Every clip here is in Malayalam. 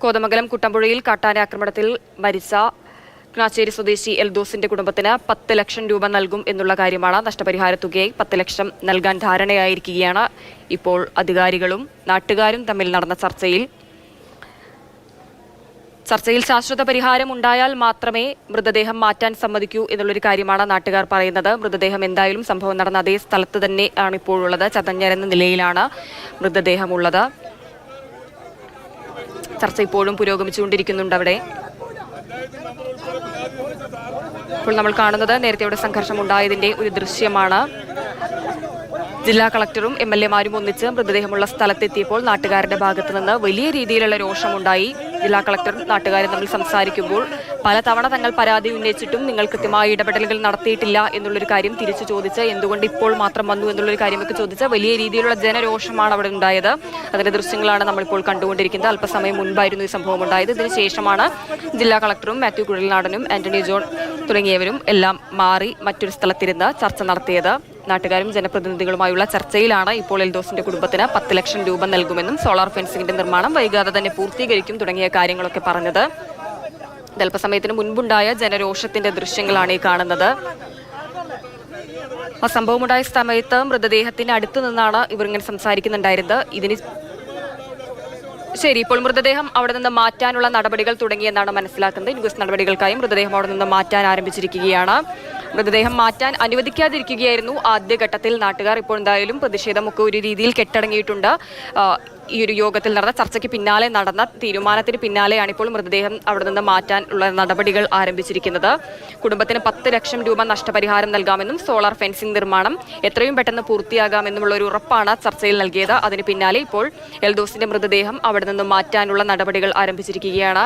കോതമംഗലം കുട്ടമ്പുഴയിൽ കാട്ടാന ആക്രമണത്തിൽ മരിച്ച ക്നാശ്ശേരി സ്വദേശി എൽദോസിന്റെ കുടുംബത്തിന് 10 ലക്ഷം രൂപ നൽകും എന്നുള്ള കാര്യമാണ്. നഷ്ടപരിഹാര തുകയായി 10 ലക്ഷം നൽകാൻ ധാരണയായിരിക്കുകയാണ്. ഇപ്പോൾ അധികാരികളും നാട്ടുകാരും തമ്മിൽ നടന്ന ചർച്ചയിൽ ശാശ്വത പരിഹാരം ഉണ്ടായാൽ മാത്രമേ മൃതദേഹം മാറ്റാൻ സമ്മതിക്കൂ എന്നുള്ളൊരു കാര്യമാണ് നാട്ടുകാർ പറയുന്നത്. മൃതദേഹം എന്തായാലും സംഭവം നടന്ന അതേ സ്ഥലത്ത് തന്നെയാണ് ഇപ്പോഴുള്ളത്. ചതഞ്ഞരെന്ന നിലയിലാണ് മൃതദേഹമുള്ളത്. ചർച്ച ഇപ്പോഴും പുരോഗമിച്ചുകൊണ്ടിരിക്കുന്നുണ്ട് അവിടെ. ഇപ്പോൾ നമ്മൾ കാണുന്നത് നേരത്തെ അവിടെ സംഘർഷം ഉണ്ടായതിന്റെ ഒരു ദൃശ്യമാണ്. ജില്ലാ കളക്ടറും MLA-മാരും ഒന്നിച്ച് മൃതദേഹമുള്ള സ്ഥലത്തെത്തിയപ്പോൾ നാട്ടുകാരുടെ ഭാഗത്തു നിന്ന് വലിയ രീതിയിലുള്ള രോഷമുണ്ടായി. ജില്ലാ കളക്ടറും നാട്ടുകാരും തമ്മിൽ സംസാരിക്കുമ്പോൾ പലതവണ തങ്ങൾ പരാതി ഉന്നയിച്ചിട്ടും നിങ്ങൾ കൃത്യമായ ഇടപെടലുകൾ നടത്തിയിട്ടില്ല എന്നുള്ളൊരു കാര്യം തിരിച്ചു ചോദിച്ച് എന്തുകൊണ്ട് ഇപ്പോൾ മാത്രം വന്നു എന്നുള്ളൊരു കാര്യമൊക്കെ ചോദിച്ച് വലിയ രീതിയിലുള്ള ജനരോഷമാണ് അവിടെ ഉണ്ടായത്. അതിന്റെ ദൃശ്യങ്ങളാണ് നമ്മളിപ്പോൾ കണ്ടുകൊണ്ടിരിക്കുന്നത്. അല്പസമയം മുൻപായിരുന്നു ഈ സംഭവം ഉണ്ടായത്. ഇതിനുശേഷമാണ് ജില്ലാ കളക്ടറും മാത്യു കുഴൽനാടനും ആന്റണി ജോൺ തുടങ്ങിയവരും എല്ലാം മാറി മറ്റൊരു സ്ഥലത്തിരുന്ന് ചർച്ച നടത്തിയത്. നാട്ടുകാരും ജനപ്രതിനിധികളുമായുള്ള ചർച്ചയിലാണ് ഇപ്പോൾ എൽദോസിന്റെ കുടുംബത്തിന് 10 ലക്ഷം രൂപ നൽകുമെന്നും സോളാർ ഫെൻസിംഗിന്റെ നിർമ്മാണം വൈകാതെ തന്നെ പൂർത്തീകരിക്കും തുടങ്ങിയ കാര്യങ്ങളൊക്കെ പറഞ്ഞത്. അല്പസമയത്തിന് മുൻപുണ്ടായ ജനരോഷത്തിന്റെ ദൃശ്യങ്ങളാണ് ഈ കാണുന്നത്. ആ സംഭവമുണ്ടായ സമയത്ത് മൃതദേഹത്തിന് അടുത്തു നിന്നാണ് ഇവർ ഇങ്ങനെ സംസാരിക്കുന്നുണ്ടായിരുന്നത്. ഇതിന് ശരി, ഇപ്പോൾ മൃതദേഹം അവിടെ നിന്ന് മാറ്റാനുള്ള നടപടികൾ തുടങ്ങിയെന്നാണ് മനസ്സിലാക്കുന്നത്. ഇൻക്വസ്റ്റ് നടപടികൾക്കായി മൃതദേഹം അവിടെ നിന്ന് മാറ്റാൻ ആരംഭിച്ചിരിക്കുകയാണ്. മൃതദേഹം മാറ്റാൻ അനുവദിക്കാതിരിക്കുകയായിരുന്നു ആദ്യഘട്ടത്തിൽ നാട്ടുകാർ. ഇപ്പോൾ എന്തായാലും പ്രതിഷേധമൊക്കെ ഒരു രീതിയിൽ കെട്ടടങ്ങിയിട്ടുണ്ട്. ഈ ഒരു യോഗത്തിൽ നടന്ന ചർച്ചയ്ക്ക് പിന്നാലെ നടന്ന തീരുമാനത്തിന് പിന്നാലെയാണ് ഇപ്പോൾ മൃതദേഹം അവിടെ നിന്ന് മാറ്റാൻ ഉള്ള നടപടികൾ ആരംഭിച്ചിരിക്കുന്നത്. കുടുംബത്തിന് 10 ലക്ഷം രൂപ നഷ്ടപരിഹാരം നൽകാമെന്നും സോളാർ ഫെൻസിംഗ് നിർമ്മാണം എത്രയും പെട്ടെന്ന് പൂർത്തിയാകാമെന്നുമുള്ള ഒരു ഉറപ്പാണ് ചർച്ചയിൽ നൽകിയത്. അതിന് പിന്നാലെ ഇപ്പോൾ എൽദോസിന്റെ മൃതദേഹം അവിടെ നിന്ന് മാറ്റാനുള്ള നടപടികൾ ആരംഭിച്ചിരിക്കുകയാണ്.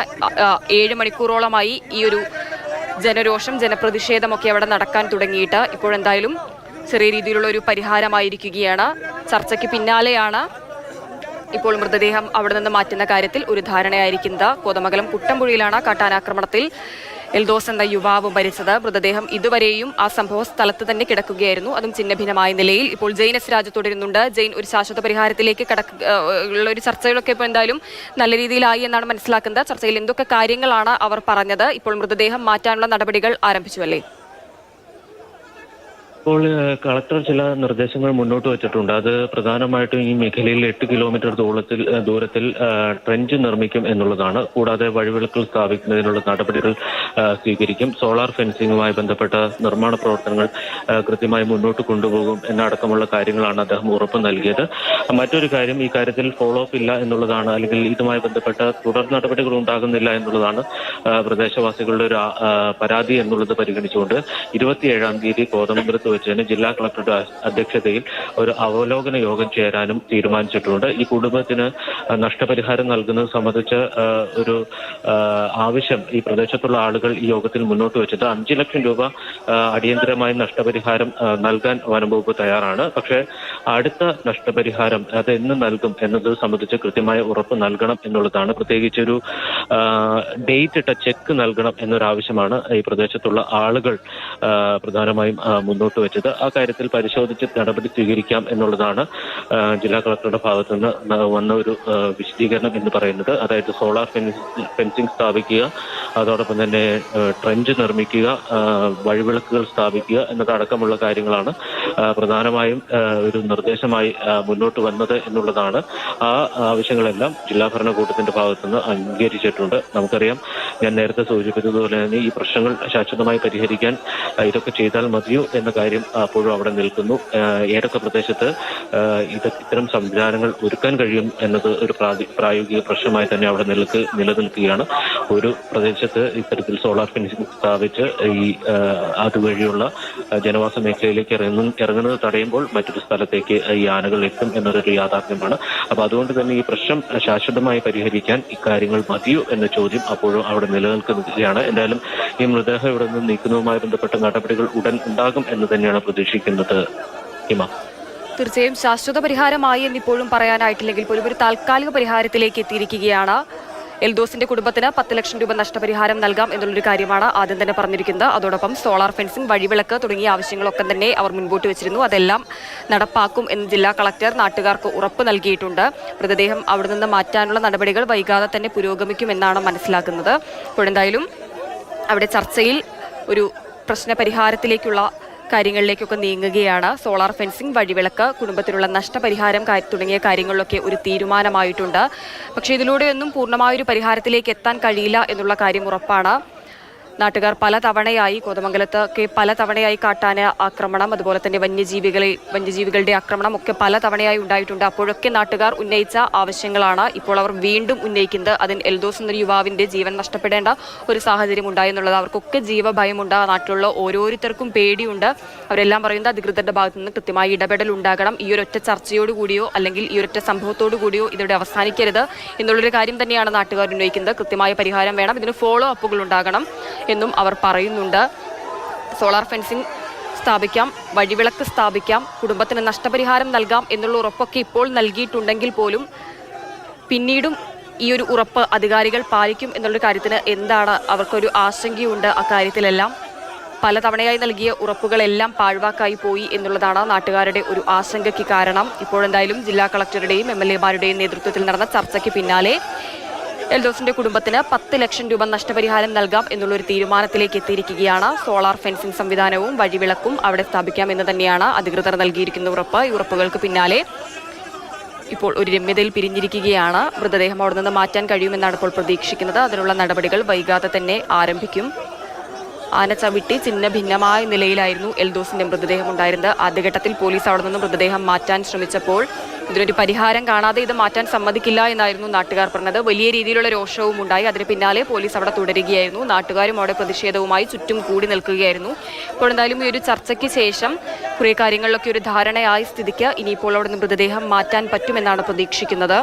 7 മണിക്കൂറോളമായി ഈ ഒരു ജനരോഷം ജനപ്രതിഷേധമൊക്കെ അവിടെ നടക്കാൻ തുടങ്ങിയിട്ട് ഇപ്പോഴെന്തായാലും ചെറിയ രീതിയിലുള്ള ഒരു പരിഹാരമായിരിക്കുകയാണ്. ചർച്ചയ്ക്ക് പിന്നാലെയാണ് ഇപ്പോൾ മൃതദേഹം അവിടെ നിന്ന് മാറ്റുന്ന കാര്യത്തിൽ ഒരു ധാരണയായിരിക്കുന്നത്. കോതമംഗലം കുട്ടമ്പുഴയിലാണ് കാട്ടാനാക്രമണത്തിൽ എൽദോസ് എന്ന യുവാവ് മരിച്ചത്. മൃതദേഹം ഇതുവരെയും ആ സംഭവ സ്ഥലത്ത് തന്നെ കിടക്കുകയായിരുന്നു, അതും ഛിന്നഭിന്നമായ നിലയിൽ. ഇപ്പോൾ ജെയിൻ എസ് രാജു തുടരുന്നുണ്ട്. ജെയിൻ, ഒരു ശാശ്വത പരിഹാരത്തിലേക്ക് ഉള്ള ഒരു ചർച്ചകളൊക്കെ ഇപ്പോൾ എന്തായാലും നല്ല രീതിയിലായി എന്നാണ് മനസ്സിലാക്കുന്നത്. ചർച്ചയിൽ എന്തൊക്കെ കാര്യങ്ങളാണ് അവർ പറഞ്ഞത്? ഇപ്പോൾ മൃതദേഹം മാറ്റാനുള്ള നടപടികൾ ആരംഭിച്ചു അല്ലേ? ഇപ്പോൾ കളക്ടർ ചില നിർദ്ദേശങ്ങൾ മുന്നോട്ട് വെച്ചിട്ടുണ്ട്. അത് പ്രധാനമായിട്ടും ഈ മേഖലയിൽ 8 കിലോമീറ്റർ ദൂരത്തിൽ ട്രെഞ്ച് നിർമ്മിക്കും എന്നുള്ളതാണ്. കൂടാതെ വഴിവിളക്കുകൾ സ്ഥാപിക്കുന്നതിനുള്ള നടപടികൾ സ്വീകരിക്കും. സോളാർ ഫെൻസിംഗുമായി ബന്ധപ്പെട്ട നിർമ്മാണ പ്രവർത്തനങ്ങൾ കൃത്യമായി മുന്നോട്ട് കൊണ്ടുപോകും എന്നടക്കമുള്ള കാര്യങ്ങളാണ് അദ്ദേഹം ഉറപ്പ് നൽകിയത്. മറ്റൊരു കാര്യം, ഈ കാര്യത്തിൽ ഫോളോ അപ്പ് ഇല്ല എന്നുള്ളതാണ്, അല്ലെങ്കിൽ ഇതുമായി ബന്ധപ്പെട്ട തുടർ നടപടികൾ ഉണ്ടാകുന്നില്ല എന്നുള്ളതാണ് പ്രദേശവാസികളുടെ ഒരു പരാതി എന്നുള്ളത് പരിഗണിച്ചുകൊണ്ട് 27-ാം തീയതി കോതമംഗലത്ത് വെച്ചതിന് ജില്ലാ കളക്ടറുടെ അധ്യക്ഷതയിൽ ഒരു അവലോകന യോഗം ചേരാനും തീരുമാനിച്ചിട്ടുണ്ട്. ഈ കുടുംബത്തിന് നഷ്ടപരിഹാരം നൽകുന്നത് സംബന്ധിച്ച് ഒരു ആവശ്യം ഈ പ്രദേശത്തുള്ള ആളുകൾ ഈ യോഗത്തിൽ മുന്നോട്ട് വെച്ചത് 5 ലക്ഷം രൂപ അടിയന്തരമായി നഷ്ടപരിഹാരം നൽകാൻ വനംവകുപ്പ് തയ്യാറാണ്. പക്ഷേ അടുത്ത നഷ്ടപരിഹാരം അത് എന്ന് നൽകും എന്നത് സംബന്ധിച്ച് കൃത്യമായ ഉറപ്പ് നൽകണം എന്നുള്ളതാണ്. പ്രത്യേകിച്ചൊരു ഡേറ്റ് ഇട്ട ചെക്ക് നൽകണം എന്നൊരാവശ്യമാണ് ഈ പ്രദേശത്തുള്ള ആളുകൾ പ്രധാനമായും മുന്നോട്ട് വെച്ചത്. ആ കാര്യത്തിൽ പരിശോധിച്ച് നടപടി സ്വീകരിക്കാം എന്നുള്ളതാണ് ജില്ലാ കളക്ടറുടെ ഭാഗത്തു നിന്ന് വന്ന ഒരു വിശദീകരണം എന്ന് പറയുന്നത്. അതായത് സോളാർ ഫെൻസിംഗ് സ്ഥാപിക്കുക, അതോടൊപ്പം തന്നെ ട്രെഞ്ച് നിർമ്മിക്കുക, വഴിവിളക്കുകൾ സ്ഥാപിക്കുക എന്നതടക്കമുള്ള കാര്യങ്ങളാണ് പ്രധാനമായും ഒരു നിർദ്ദേശമായി മുന്നോട്ട് വന്നത് എന്നുള്ളതാണ്. ആ ആവശ്യങ്ങളെല്ലാം ജില്ലാ ഭരണകൂടത്തിന്റെ ഭാഗത്തുനിന്ന് അംഗീകരിച്ചിട്ടുണ്ട്. നമുക്കറിയാം, ഞാൻ നേരത്തെ സൂചിപ്പിച്ചതുപോലെ തന്നെ ഈ പ്രശ്നങ്ങൾ ശാശ്വതമായി പരിഹരിക്കാൻ ഇതൊക്കെ ചെയ്താൽ മതിയോ എന്ന കാര്യം അപ്പോഴും അവിടെ നിൽക്കുന്നു. ഏതൊക്കെ പ്രദേശത്ത് ഇത്തരം സംവിധാനങ്ങൾ ഒരുക്കാൻ കഴിയും എന്നത് ഒരു പ്രായോഗിക പ്രശ്നമായി തന്നെ അവിടെ നിലനിൽക്കുകയാണ്. ഒരു പ്രദേശത്ത് ഇത്തരത്തിൽ സോളാർ ഫെൻസിംഗ് സ്ഥാപിച്ച് ഈ അതുവഴിയുള്ള ജനവാസ മേഖലയിലേക്ക് ഇറങ്ങുന്നത് തടയുമ്പോൾ മറ്റൊരു സ്ഥലത്തേക്ക് ഈ ആനകൾ എത്തും എന്നതൊരു യാഥാർത്ഥ്യമാണ്. അപ്പൊ അതുകൊണ്ട് തന്നെ ഈ പ്രശ്നം ശാശ്വതമായി പരിഹരിക്കാൻ ഇക്കാര്യങ്ങൾ മതിയോ എന്ന ചോദ്യം അപ്പോഴും അവിടെ നിലനിൽക്കുകയാണ്. എന്തായാലും ഈ മൃതദേഹം ഇവിടെ നിന്ന് നീക്കുന്നതുമായി ബന്ധപ്പെട്ട നടപടികൾ ഉടൻ ഉണ്ടാകും എന്ന് തന്നെയാണ് പ്രതീക്ഷിക്കുന്നത്. തീർച്ചയായും ശാശ്വത പരിഹാരമായി എന്നിപ്പോഴും പറയാനായിട്ടില്ലെങ്കിൽ പോലും ഒരു താൽക്കാലിക പരിഹാരത്തിലേക്ക് എത്തിയിരിക്കുകയാണ്. എൽദോസിന്റെ കുടുംബത്തിന് 10 ലക്ഷം രൂപ നഷ്ടപരിഹാരം നൽകാം എന്നുള്ളൊരു കാര്യമാണ് ആദ്യം തന്നെ പറഞ്ഞിരിക്കുന്നത്. അതോടൊപ്പം സോളാർ ഫെൻസിംഗ്, വഴിവിളക്ക് തുടങ്ങിയ ആവശ്യങ്ങളൊക്കെ തന്നെ അവർ മുൻപോട്ട് വെച്ചിരുന്നു. അതെല്ലാം നടപ്പാക്കും എന്ന് ജില്ലാ കളക്ടർ നാട്ടുകാർക്ക് ഉറപ്പ് നൽകിയിട്ടുണ്ട്. മൃതദേഹം അവിടെ നിന്ന് മാറ്റാനുള്ള നടപടികൾ വൈകാതെ തന്നെ പുരോഗമിക്കുമെന്നാണ് മനസ്സിലാക്കുന്നത്. ഇപ്പോഴെന്തായാലും അവിടെ ചർച്ചയിൽ ഒരു പ്രശ്നപരിഹാരത്തിലേക്കുള്ള കാര്യങ്ങളിലേക്കൊക്കെ നീങ്ങുകയാണ്. സോളാർ ഫെൻസിംഗ്, വഴിവിളക്ക്, കുടുംബത്തിനുള്ള നഷ്ടപരിഹാരം തുടങ്ങിയ കാര്യങ്ങളിലൊക്കെ ഒരു തീരുമാനമായിട്ടുണ്ട്. പക്ഷേ ഇതിലൂടെയൊന്നും പൂർണ്ണമായൊരു പരിഹാരത്തിലേക്ക് എത്താൻ കഴിയില്ല എന്നുള്ള കാര്യം ഉറപ്പാണ്. നാട്ടുകാർ പലതവണയായി കോതമംഗലത്തൊക്കെ പലതവണയായി കാട്ടാന ആക്രമണം, അതുപോലെ തന്നെ വന്യജീവികളുടെ ആക്രമണം ഒക്കെ പലതവണയായി ഉണ്ടായിട്ടുണ്ട്. അപ്പോഴൊക്കെ നാട്ടുകാർ ഉന്നയിച്ച ആവശ്യങ്ങളാണ് ഇപ്പോൾ അവർ വീണ്ടും ഉന്നയിക്കുന്നത്. അതിന് എൽദോസ് എന്നൊരു യുവാവിന്റെ ജീവൻ നഷ്ടപ്പെടേണ്ട ഒരു സാഹചര്യം ഉണ്ടായെന്നുള്ളത്. അവർക്കൊക്കെ ജീവഭയമുണ്ട്. നാട്ടിലുള്ള ഓരോരുത്തർക്കും പേടിയുണ്ട്. അവരെല്ലാം പറയുന്നത് അധികൃതരുടെ ഭാഗത്തു നിന്ന് കൃത്യമായി ഇടപെടൽ ഉണ്ടാകണം. ഈ ഒരൊറ്റ ചർച്ചയോട് കൂടിയോ അല്ലെങ്കിൽ ഈ ഒരൊറ്റ സംഭവത്തോടു കൂടിയോ ഇതോടെ അവസാനിക്കരുത് എന്നുള്ളൊരു കാര്യം തന്നെയാണ് നാട്ടുകാർ ഉന്നയിക്കുന്നത്. കൃത്യമായ പരിഹാരം വേണം, ഇതിന് ഫോളോ അപ്പുകൾ ഉണ്ടാകണം എന്നും അവർ പറയുന്നുണ്ട്. സോളാർ ഫെൻസിംഗ് സ്ഥാപിക്കാം, വഴിവിളക്ക് സ്ഥാപിക്കാം, കുടുംബത്തിന് നഷ്ടപരിഹാരം നൽകാം എന്നുള്ള ഉറപ്പൊക്കെ ഇപ്പോൾ നൽകിയിട്ടുണ്ടെങ്കിൽ പോലും പിന്നീടും ഈ ഒരു ഉറപ്പ് അധികാരികൾ പാലിക്കും എന്നുള്ള കാര്യത്തിന് എന്താണ് അവർക്കൊരു ആശങ്കയുണ്ട്. അക്കാര്യത്തിലെല്ലാം പലതവണയായി നൽകിയ ഉറപ്പുകളെല്ലാം പാഴ്വാക്കായി പോയി എന്നുള്ളതാണ് നാട്ടുകാരുടെ ഒരു ആശങ്കയ്ക്ക് കാരണം. ഇപ്പോഴെന്തായാലും ജില്ലാ കളക്ടറുടെയും MLA-മാരുടെയും നേതൃത്വത്തിൽ നടന്ന ചർച്ചയ്ക്ക് പിന്നാലെ എൽദോസിന്റെ കുടുംബത്തിന് 10 ലക്ഷം രൂപ നഷ്ടപരിഹാരം നൽകാം എന്നുള്ളൊരു തീരുമാനത്തിലേക്ക് എത്തിയിരിക്കുകയാണ്. സോളാർ ഫെൻസിംഗ് സംവിധാനവും വഴിവിളക്കും അവിടെ സ്ഥാപിക്കാമെന്ന് തന്നെയാണ് അധികൃതർ നൽകിയിരിക്കുന്ന ഉറപ്പ്. ഈ ഉറപ്പുകൾക്ക് പിന്നാലെ ഇപ്പോൾ ഒരു രമ്യതയിൽ പിരിഞ്ഞിരിക്കുകയാണ്. മൃതദേഹം അവിടെ നിന്ന് മാറ്റാൻ കഴിയുമെന്നാണ് ഇപ്പോൾ പ്രതീക്ഷിക്കുന്നത്. അതിനുള്ള നടപടികൾ വൈകാതെ തന്നെ ആരംഭിക്കും. ആന ചവിട്ടി ചിഹ്ന ഭിന്നമായ നിലയിലായിരുന്നു എൽദോസിന്റെ മൃതദേഹം ഉണ്ടായിരുന്നത്. ആദ്യഘട്ടത്തിൽ പോലീസ് അവിടെ നിന്ന് മൃതദേഹം മാറ്റാൻ ശ്രമിച്ചപ്പോൾ ഇതിനൊരു പരിഹാരം കാണാതെ ഇത് മാറ്റാൻ സമ്മതിക്കില്ല എന്നായിരുന്നു നാട്ടുകാർ പറഞ്ഞത്. വലിയ രീതിയിലുള്ള രോഷവും ഉണ്ടായി. അതിന് പിന്നാലെ പോലീസ് അവിടെ തുടരുകയായിരുന്നു. നാട്ടുകാരും അവിടെ പ്രതിഷേധവുമായി ചുറ്റും കൂടി നിൽക്കുകയായിരുന്നു. ഇപ്പോൾ എന്തായാലും ഈ ഒരു ചർച്ചയ്ക്ക് ശേഷം കുറേ കാര്യങ്ങളിലൊക്കെ ഒരു ധാരണയായ സ്ഥിതിക്ക് ഇനിയിപ്പോൾ അവിടെ നിന്ന് മൃതദേഹം മാറ്റാൻ പറ്റുമെന്നാണ് പ്രതീക്ഷിക്കുന്നത്.